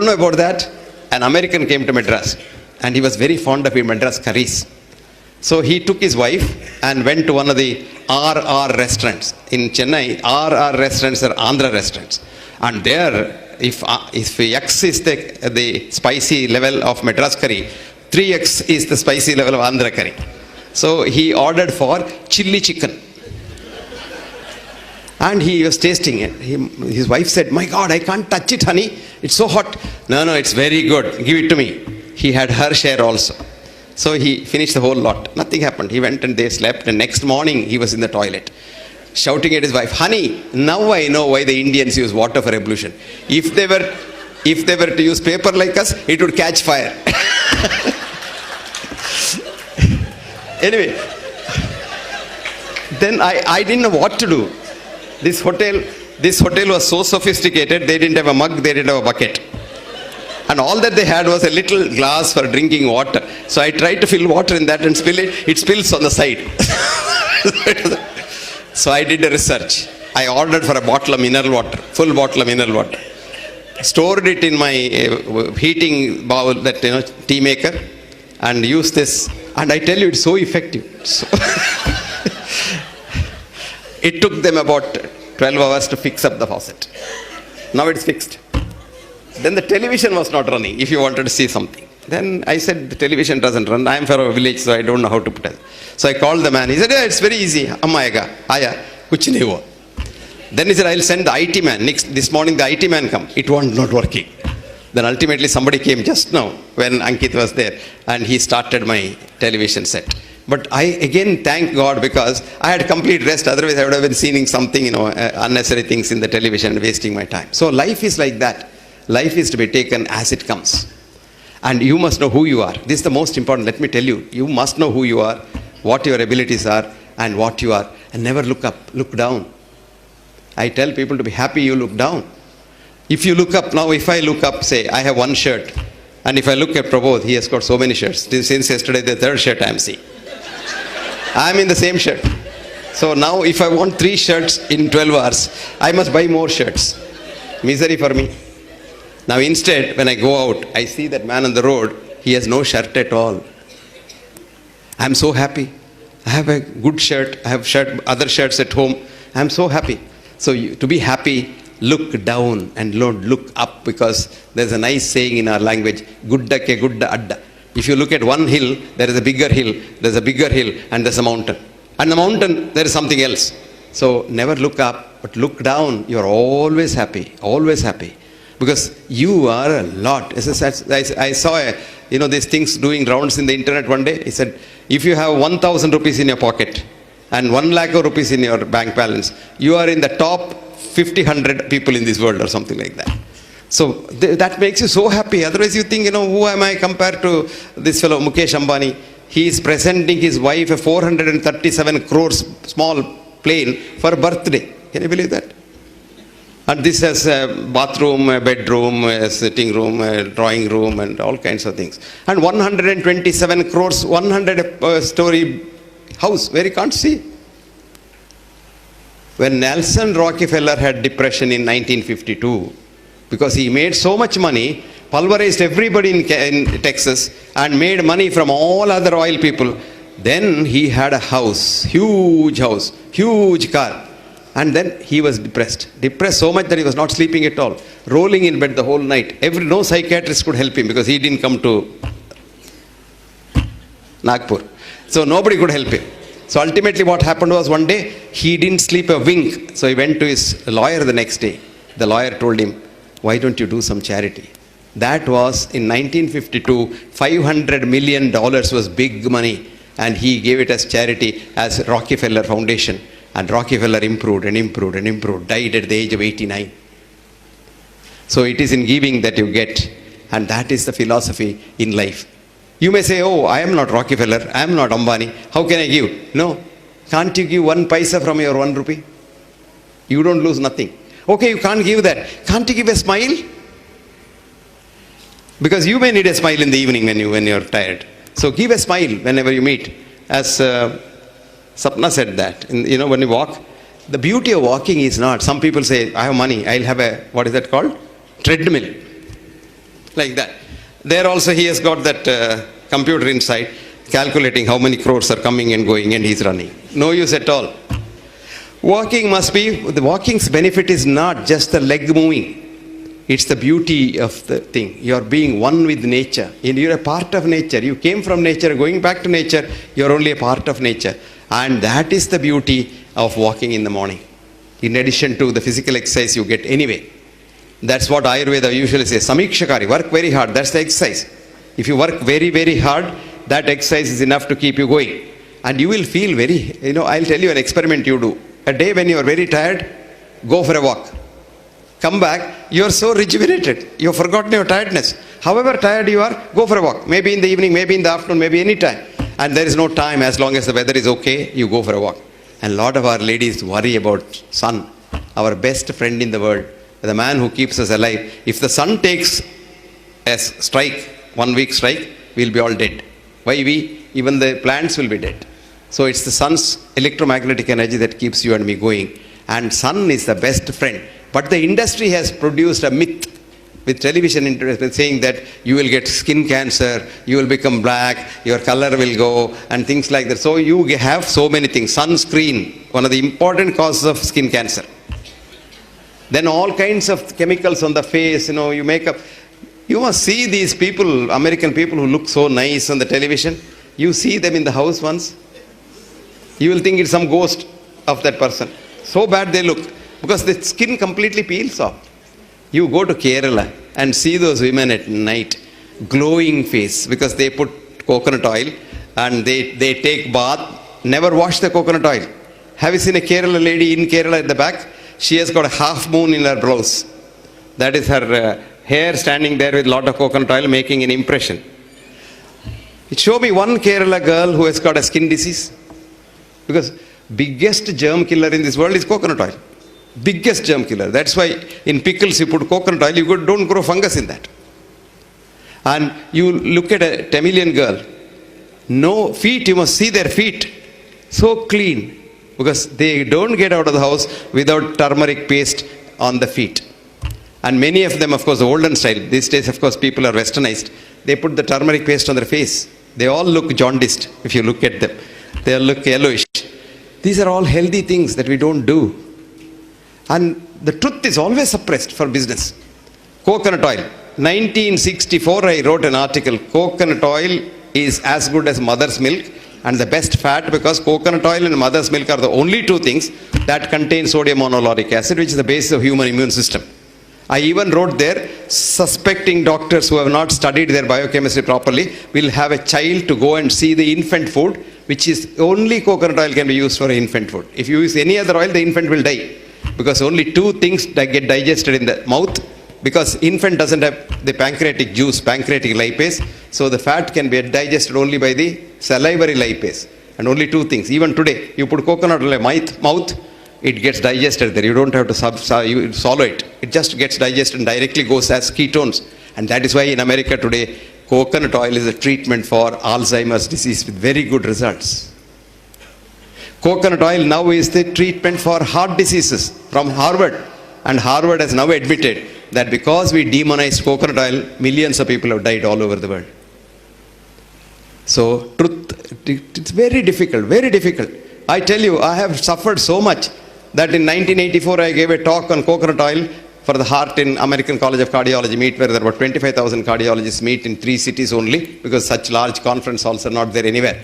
don't know about that. An American came to Madras and he was very fond of Madras curries. So he took his wife and went to one of the RR restaurants. In Chennai, RR restaurants are Andhra restaurants. And there, if X is the spicy level of Madras curry, 3X is the spicy level of Andhra curry. So he ordered for chili chicken. And he was tasting it. His wife said, "My God, I can't touch it, honey. It's so hot." "No, it's very good. Give it to me." He had her share also. So he finished the whole lot. Nothing happened. He went and they slept. And next morning, he was in the toilet, shouting at his wife, "Honey, now I know why the Indians use water for ablution. If they were to use paper like us, it would catch fire." Anyway, then I didn't know what to do. This hotel was so sophisticated, they didn't have a mug, they didn't have a bucket. And all that they had was a little glass for drinking water. So I tried to fill water in that and spill it. It spills on the side. So I did a research. I ordered for a bottle of mineral water, full bottle of mineral water. Stored it in my heating bowl, that tea maker, and used this. And I tell you, it's so effective. So it took them about 12 hours to fix up the faucet. Now it's fixed. Then the television was not running if you wanted to see something. Then I said, the television doesn't run. I am from a village, so I don't know how to put it. So I called the man. He said, "Yeah, it's very easy. Ammayega, aya, kuch nahi hua." Then he said, "I'll send the IT man." This morning the IT man come. It was not working. Then ultimately somebody came just now when Ankit was there and he started my television set. But I again thank God because I had complete rest. Otherwise I would have been seeing something, unnecessary things in the television and wasting my time. So life is like that. Life is to be taken as it comes. And you must know who you are. This is the most important. Let me tell you. You must know who you are, what your abilities are, and what you are. And never look up, look down. I tell people to be happy you look down. If you look up, now if I look up, say, I have one shirt. And if I look at Prabodh, he has got so many shirts. Since yesterday, the third shirt I am seeing. I am in the same shirt. So now if I want 3 shirts in 12 hours, I must buy more shirts. Misery for me. Now instead, when I go out, I see that man on the road, he has no shirt at all. I am so happy. I have a good shirt. I have other shirts at home. I am so happy. So to be happy, look down and don't look up, because there's a nice saying in our language, "Gudda ke gudda adda." If you look at one hill, there is a bigger hill, there's a bigger hill, and there's a mountain. And the mountain, there is something else. So never look up, but look down. You're always happy, always happy. Because you are a lot. I saw these things doing rounds in the internet one day. He said, if you have 1,000 rupees in your pocket and 1 lakh of rupees in your bank balance, you are in the top 50-100 people in this world or something like that. So that makes you so happy. Otherwise you think, who am I compared to this fellow Mukesh Ambani? He is presenting his wife a 437 crores small plane for a birthday. Can you believe that? And this has a bathroom, a bedroom, a sitting room, a drawing room, and all kinds of things. And 127 crores, 100-story house where you can't see. When Nelson Rockefeller had depression in 1952, because he made so much money, pulverized everybody in Texas, and made money from all other oil people, then he had a house, huge car. And then he was depressed so much that he was not sleeping at all, rolling in bed the whole night. No psychiatrist could help him because he didn't come to Nagpur. So nobody could help him. So ultimately what happened was, one day he didn't sleep a wink. So he went to his lawyer the next day. The lawyer told him, "Why don't you do some charity?" That was in 1952, $500 million was big money. And he gave it as charity as Rockefeller Foundation. And Rockefeller improved and improved and improved, died at the age of 89. So it is in giving that you get, and that is the philosophy in life. You may say, "Oh, I am not Rockefeller, I am not Ambani, how can I give?" No. Can't you give 1 paisa from your 1 rupee? You don't lose nothing. Okay, you can't give that. Can't you give a smile? Because you may need a smile in the evening when you're tired. So give a smile whenever you meet. As Sapna said that, when you walk, the beauty of walking is not, some people say, "I have money, I'll have a," what is that called? Treadmill. like that. There also he has got that computer inside, calculating how many crores are coming and going, and he's running. No use at all. Walking must be, the walking's benefit is not just the leg moving. It's the beauty of the thing. You're being one with nature. And you're a part of nature. You came from nature, going back to nature, you're only a part of nature. And that is the beauty of walking in the morning. In addition to the physical exercise you get anyway. That's what Ayurveda usually says. Samikshakari, work very hard. That's the exercise. If you work very, very hard, that exercise is enough to keep you going. And you will feel very, I'll tell you an experiment you do. A day when you are very tired, go for a walk. Come back, you are so rejuvenated. You have forgotten your tiredness. However tired you are, go for a walk. Maybe in the evening, maybe in the afternoon, maybe any time. And there is no time, as long as the weather is okay, you go for a walk. And a lot of our ladies worry about sun, our best friend in the world, the man who keeps us alive. If the sun takes a strike, 1 week strike, we'll be all dead. Why we? Even the plants will be dead. So it's the sun's electromagnetic energy that keeps you and me going. And sun is the best friend. But the industry has produced a myth with television saying that you will get skin cancer, you will become black, your color will go, and things like that. So you have so many things. Sunscreen, one of the important causes of skin cancer. Then all kinds of chemicals on the face, you make up. You must see these people, American people who look so nice on the television. You see them in the house once. You will think it's some ghost of that person. So bad they look. Because the skin completely peels off. You go to Kerala and see those women at night, glowing face, because they put coconut oil and they take bath, never wash the coconut oil. Have you seen a Kerala lady in Kerala at the back? She has got a half moon in her blouse. That is her hair standing there with a lot of coconut oil making an impression. Show me one Kerala girl who has got a skin disease. Because biggest germ killer in this world is coconut oil. Biggest germ killer. That's why in pickles you put coconut oil, you don't grow fungus in that. And you look at a Tamilian girl, no feet, you must see their feet. So clean. Because they don't get out of the house without turmeric paste on the feet. And many of them, of course, the olden style. These days, of course, people are westernized. They put the turmeric paste on their face. They all look jaundiced if you look at them. They all look yellowish. These are all healthy things that we don't do. And the truth is always suppressed for business. Coconut oil. 1964, I wrote an article. Coconut oil is as good as mother's milk and the best fat, because coconut oil and mother's milk are the only two things that contain sodium monolauric acid, which is the basis of human immune system. I even wrote there, suspecting doctors who have not studied their biochemistry properly will have a child to go and see the infant food, which is only coconut oil can be used for infant food. If you use any other oil, the infant will die. Because only two things that get digested in the mouth, because infant doesn't have the pancreatic juice, pancreatic lipase, so the fat can be digested only by the salivary lipase. And only two things. Even today, you put coconut oil in mouth, it gets digested there. You don't have to swallow it. It just gets digested and directly goes as ketones. And that is why in America today, coconut oil is a treatment for Alzheimer's disease with very good results. Coconut oil now is the treatment for heart diseases from Harvard. And Harvard has now admitted that because we demonized coconut oil, millions of people have died all over the world. So, truth, it's very difficult, very difficult. I tell you, I have suffered so much that in 1984 I gave a talk on coconut oil for the heart in American College of Cardiology meet, where there were 25,000 cardiologists meet in 3 cities only, because such large conference halls are not there anywhere.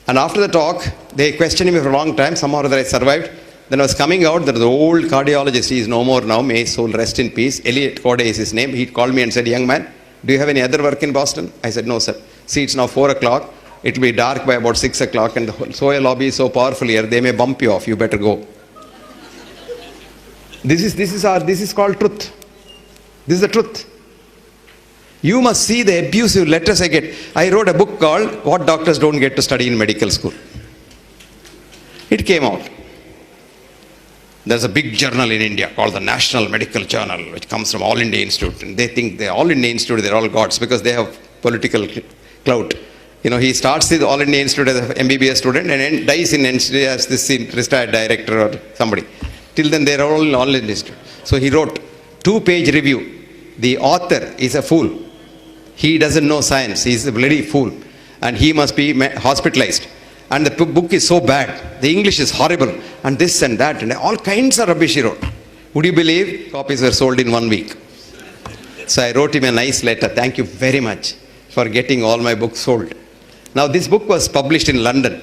And after the talk, they questioned me for a long time, somehow or other I survived. Then I was coming out, there was an old cardiologist, he is no more now, may his soul rest in peace. Elliot Corday is his name. He called me and said, "Young man, do you have any other work in Boston?" I said, "No, sir. See, it's now 4 o'clock. It will be dark by about 6 o'clock and the Soya lobby is so powerful here, they may bump you off. You better go." This is called truth. This is the truth. You must see the abusive letters I get. I wrote a book called What Doctors Don't Get to Study in Medical School. It came out. There's a big journal in India called the National Medical Journal, which comes from All India Institute. And they think they're All India Institute, they're all gods because they have political clout. He starts with All India Institute as an MBBS student and dies in NCD as this retired director or somebody. Till then, they're all in All India Institute. So he wrote 2-page review. The author is a fool. He doesn't know science. He's a bloody fool. And he must be hospitalized. And the book is so bad. The English is horrible. And this and that. And all kinds of rubbish he wrote. Would you believe copies were sold in 1 week? So I wrote him a nice letter. Thank you very much for getting all my books sold. Now this book was published in London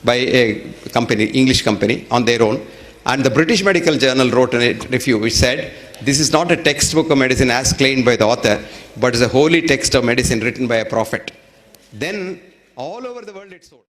by a company, English company, on their own. And the British Medical Journal wrote a review which said, this is not a textbook of medicine as claimed by the author, but is a holy text of medicine written by a prophet. Then all over the world it sold.